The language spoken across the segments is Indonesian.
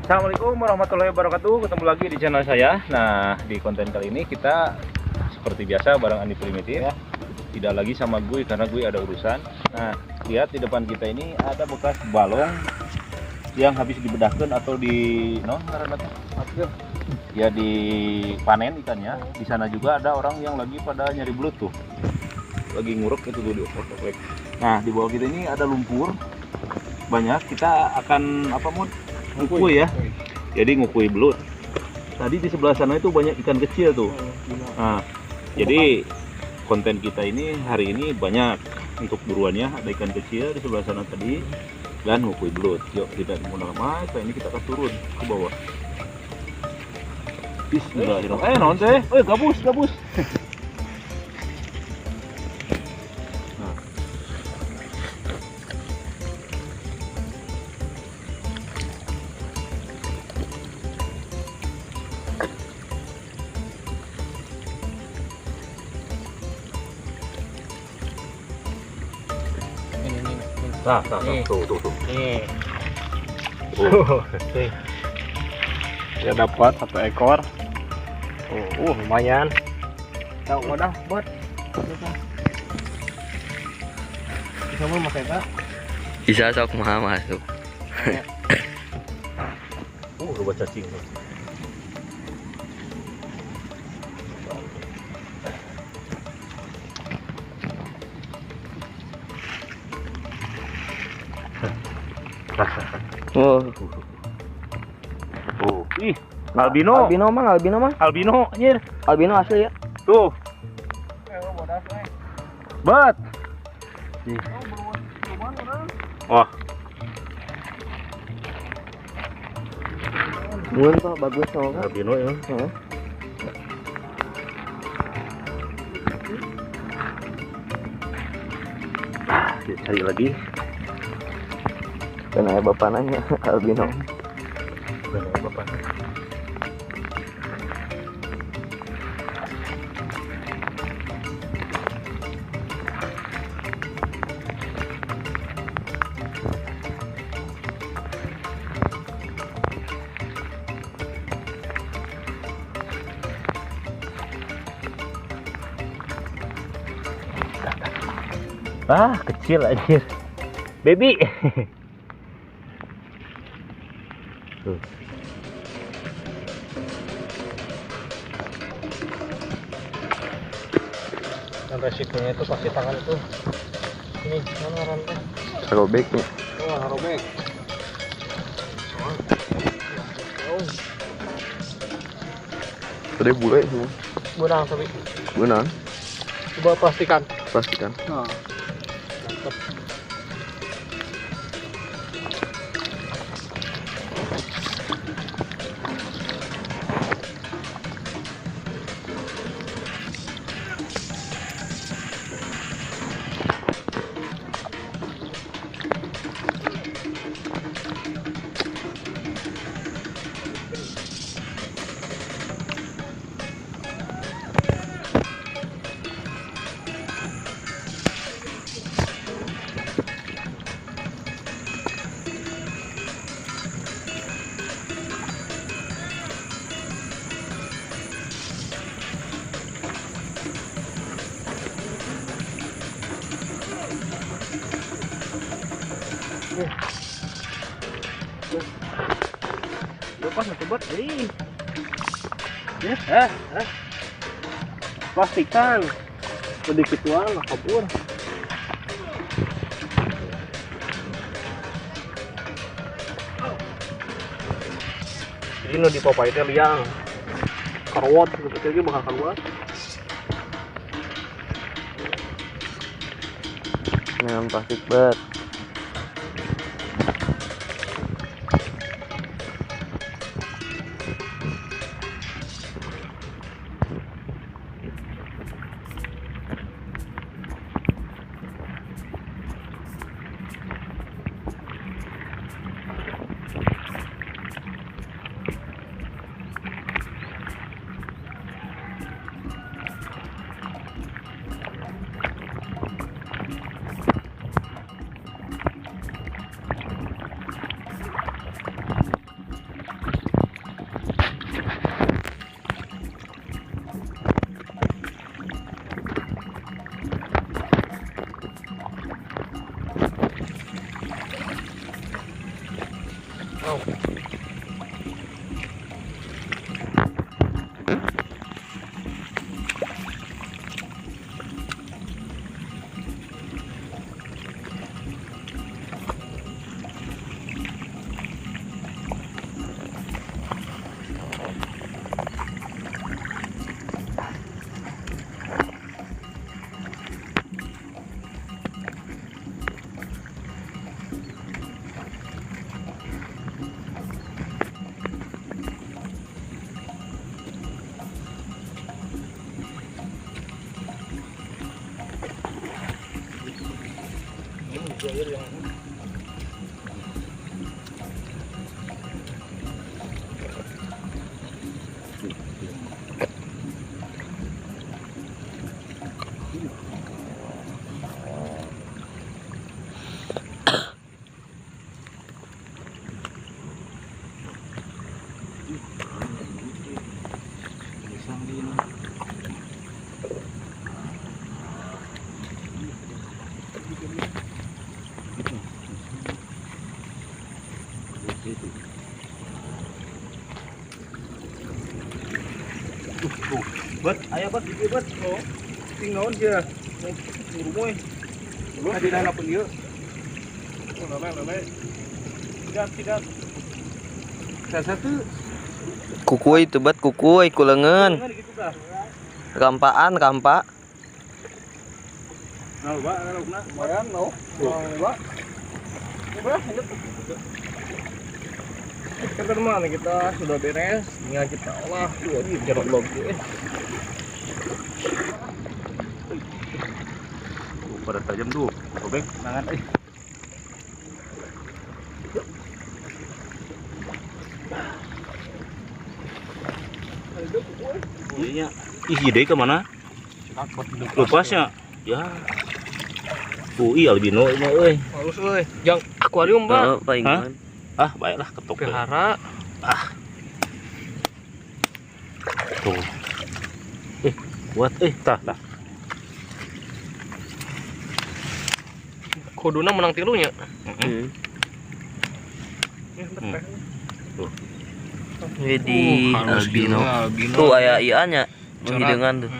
Assalamualaikum warahmatullahi wabarakatuh. Ketemu lagi di channel saya. Nah, di konten kali ini kita seperti biasa bareng Andi Primitif ya. Tidak lagi sama gue karena gue ada urusan. Nah, lihat di depan kita ini ada bekas balong yang habis dibedahkan atau ya dipanen ikannya. Di sana juga ada orang yang lagi pada nyari belut tuh. Lagi nguruk itu tuh. Nah, di bawah kita ini ada lumpur banyak. Kita akan ngukui ya. Jadi ngukui belut. Tadi di sebelah sana itu banyak ikan kecil tuh. Nah, jadi konten kita ini hari ini banyak untuk buruannya. Ada ikan kecil di sebelah sana tadi dan ngukui belut. Yuk kita mulai lama. Ini kita akan turun ke bawah. Bismillahirrahmanirrahim. Non teh. Gabus. Tuh. Nih. Ya dapat 1 ekor. Lumayan. Tahu wadah buat. Kamu makai Kak? Bisa sok mah masuk. Lupa cacing. Ih, albino anjir. Albino asli ya. Tuh. Bat. Wah. Mun Pak bagus soalnya. Albino ya. Cari lagi. Karena bapak nanya albino. Bapak. Kecil anjir. Baby. Tuh. Dan resikonya itu pakai tangan itu. Ini mana rantai? Robek nih. Robek. Tadi bule semua. Benang tapi. Benar. Coba pastikan. Nah. Mantap. Lepas nanti buat ya. Pastikan. Sedikit doang lah kabur. Jadi nu di papai teh liang. Karwat gitu lagi bakal keluar. Dengan plastik bet. Oh. Bet, ayo bet, iki bet. Oh. Tinggalon dia. Buru moy. Lu ada dana pun ieu. Oh, lame. Tidak. Satu. Kukuy tuh bat, kukuy kulengan. Gitu dah. Kampa. Nah, Pak, nah, lumayan, no. Pak. Oke teman, kita sudah beres. Tinggal kita olah. Ini jeruk logo. Pada tajam tuh. Robek, tangan. Iya. Ih, ide kemana? Lepasnya. Ya. Iya albino ini euy. Halus euy. Jang akuarium, Pak. Oh, palingan. Ah, baiklah ketok. Pelihara. Tuh. Buat tah. Kuduna menang tilunya. Jadi albino. tuh aya ianya menghidangan tuh.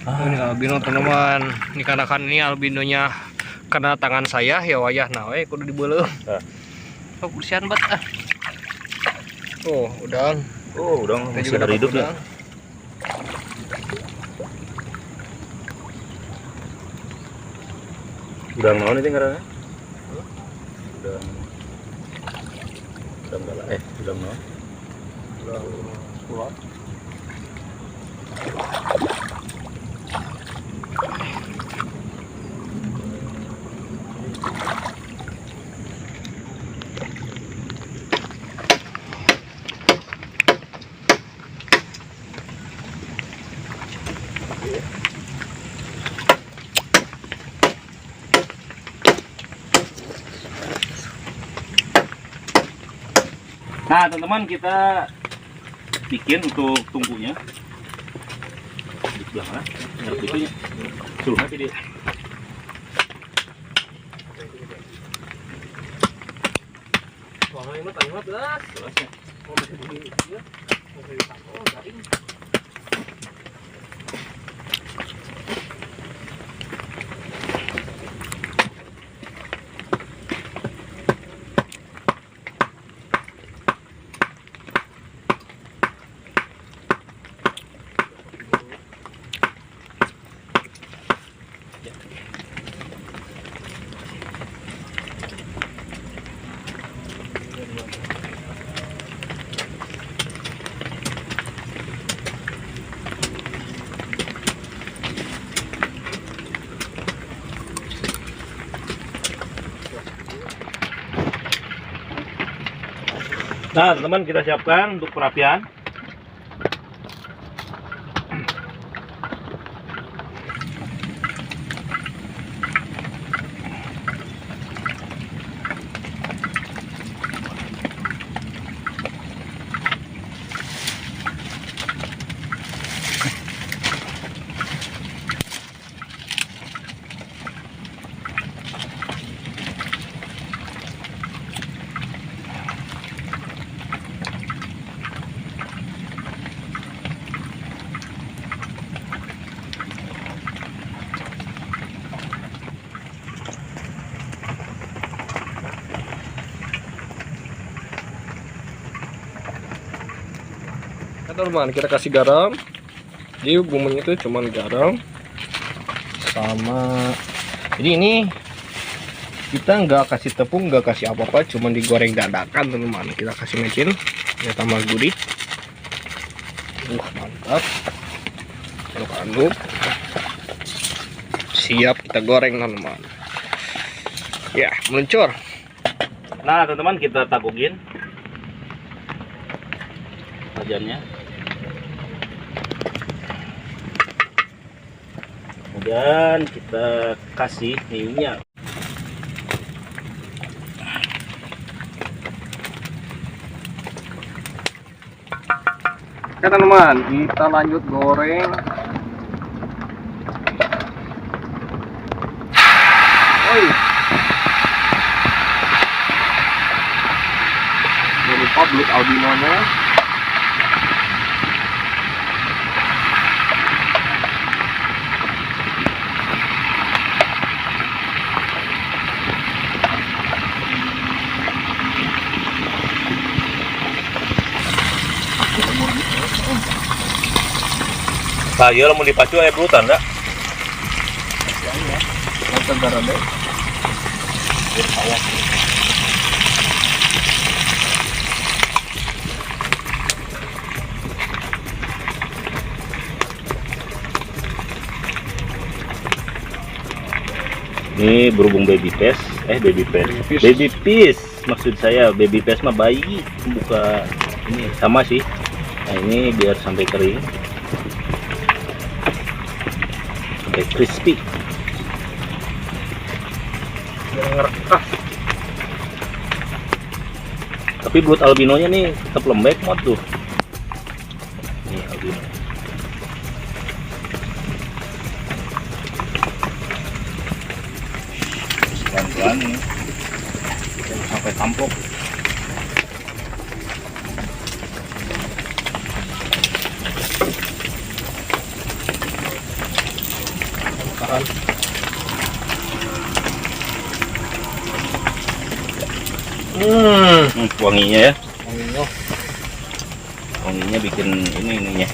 Ini albino teman-teman. Ini karena kan ini albinonya karena tangan saya ya wayah nah we kudu dibeuleuh. Oh, bersihan bat ah. Oh, udang. Oh, udang masih ada hidup ya. Udang naon itu ngaranna? Udang galak udang naon? Udang pulau. Nah teman-teman, kita bikin untuk tungkunya di sebelah mana? Ngarep itunya suruh nanti dia. Wah, ini mah tanggal 15. Jelasnya. Oh, masih begini ya. Masih ditangkal garing. Nah teman-teman, kita siapkan untuk perapian. teman-teman, kita kasih garam. Jadi bumbunya itu cuman garam sama. Jadi ini kita nggak kasih tepung, nggak kasih apa-apa, cuman digoreng dadakan teman-teman. Kita kasih mecin, ya tambah gurih. Mantap. Aduk-aduk. Siap kita goreng teman-teman. Ya, meluncur. Nah teman-teman, kita takukin wajannya. Kemudian kita kasih minyak. Oke teman-teman, kita lanjut goreng. Oi. Jangan lupa belut albinonya. Saya mau dipacu air belutan enggak? Langsung garam deh. Ini berhubung baby fish, baby fish maksud saya. Baby fish mah bayi, buka ini sama sih. Nah ini biar sampai kering, sampai crispy. Tapi belut albinonya nih tetap lembek mod tuh. Ini albino. Pelan-pelan nih sampai tampok. Wanginya ya. Wanginya bikin ini nyeh-nyeh.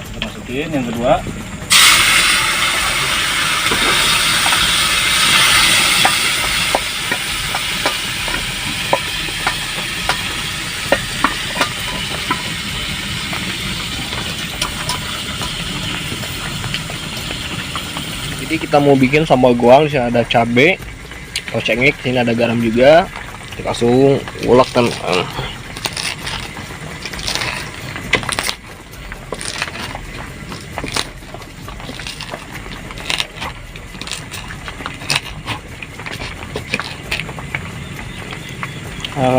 Kita masukin yang kedua. Jadi kita mau bikin sambal goang. Di sini ada cabe, atau cengek, sini ada garam juga. Kita langsung ulek teman.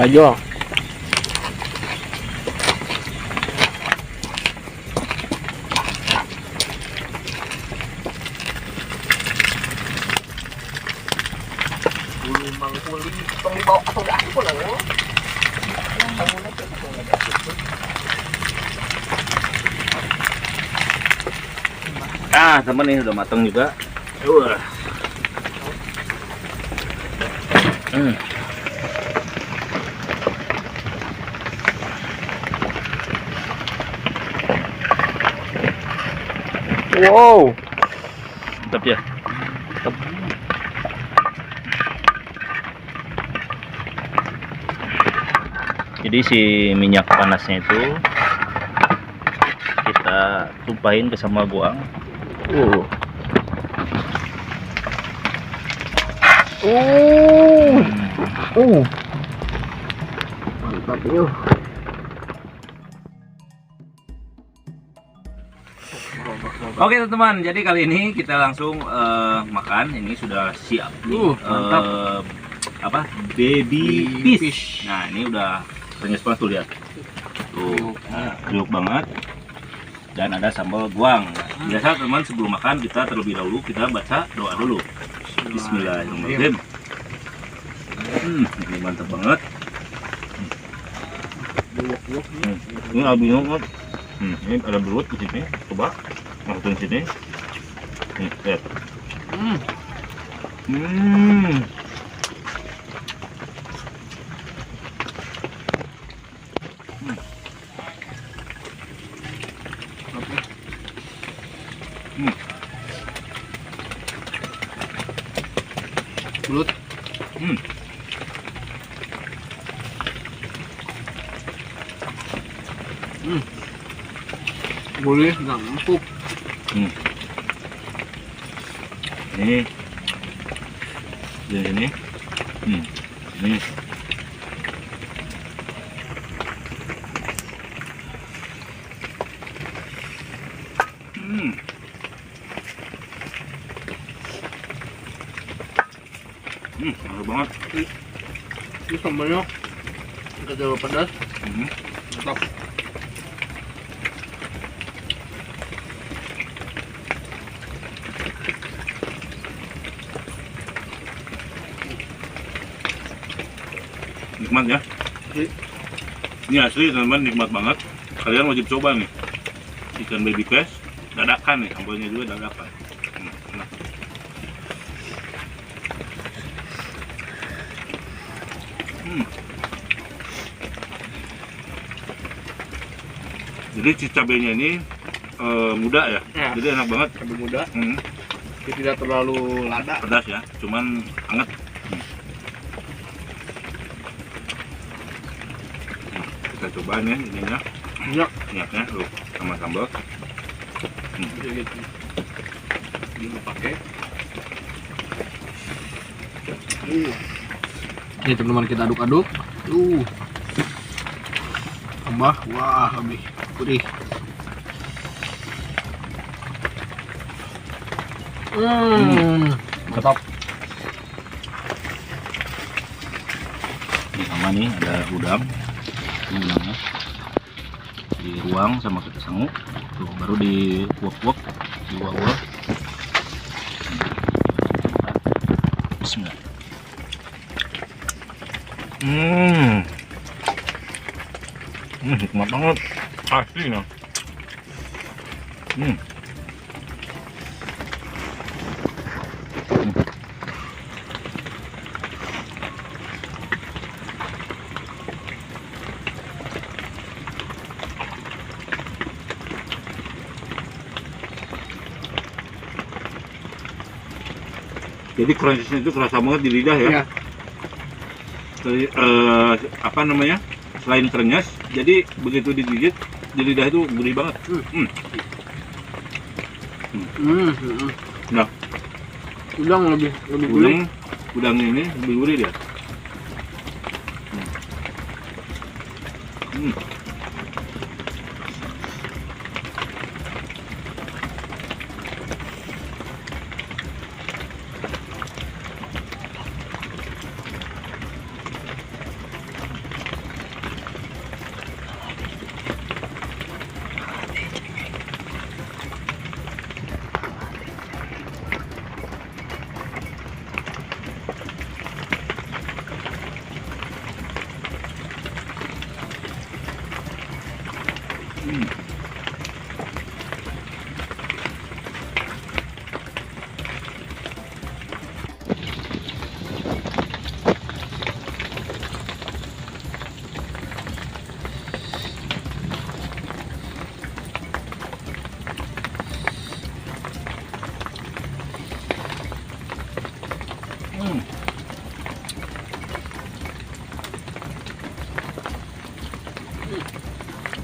Ayo. Ah teman, ini udah matang juga. Wow, Mantap ya. Jadi si minyak panasnya itu kita tumpahin ke sambal goang. mantap yuk. Oke teman-teman, jadi kali ini kita langsung makan. Ini sudah siap nih, mantap. Apa? Baby fish. Nah ini udah renyes banget tuh, lihat. Tuh, kriuk banget. Dan ada sambal goang. Nah, biasa teman sebelum makan kita terlebih dahulu kita baca doa dulu. Bismillahirrahmanirrahim. Ini mantap banget. Ini albino banget. Ini ada belut di sini. Coba masukin sini. Nih, lihat. Hmm. Belut. Hmm. Boleh nggak empuk. Ini. Ini. Ini. Enak banget. Ini sambalnya nggak terlalu pedas. Mantap. Nikmat ya. Ini asli teman-teman, nikmat banget. Kalian wajib coba nih. Ikan baby bass dadakan nih, sambalnya juga dadakan. Enak. Jadi si cabenya ini muda ya, Ya. jadi enak banget. Cabai muda. Ini tidak terlalu lada. Pedas ya, cuman hangat. Kita coba nih ininya, Banyak. minyaknya tuh sama sambal. Bisa gitu. Ini pakai. Ini teman-teman kita aduk-aduk. Tambah, wah lebih gurih. Mantap. Ini sama nih ada udang, ini udangnya diruang sama kita sangu, tuh baru diuap-uap, diuap-uap. Bismillah. Nikmat banget, asli nah. Jadi crunchnya itu kerasa banget di lidah ya. Iya. Jadi, apa namanya? Selain krenyes, jadi begitu digigit di lidah itu gurih banget. Nah, Udang lebih gurih. udang ini lebih gurih dia.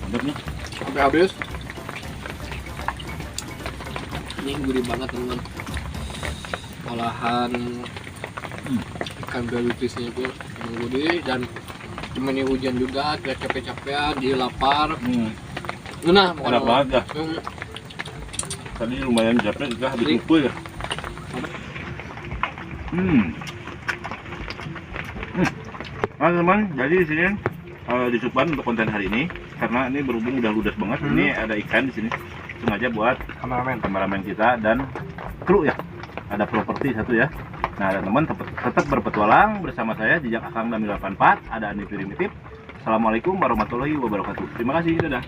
Mantap nih. Sampai habis. Ini gurih banget teman-teman. Olahan ikan belitisnya itu yang gurih, dan temen hujan juga, tidak capek-capekan, dia lapar. Nah, Enak banget ya. Tadi lumayan capek juga habis Ini. ngumpul ya. Nah teman, jadi di sini disupan untuk konten hari ini karena ini berhubung udah ludas banget. Ini ada ikan di sini sengaja buat kameramen kita dan kru ya. Ada properti satu ya. Nah teman tetap berpetualang bersama saya Jejak Akang Damil 84. Ada Andi Primitif. Assalamualaikum warahmatullahi wabarakatuh. Terima kasih, dadah.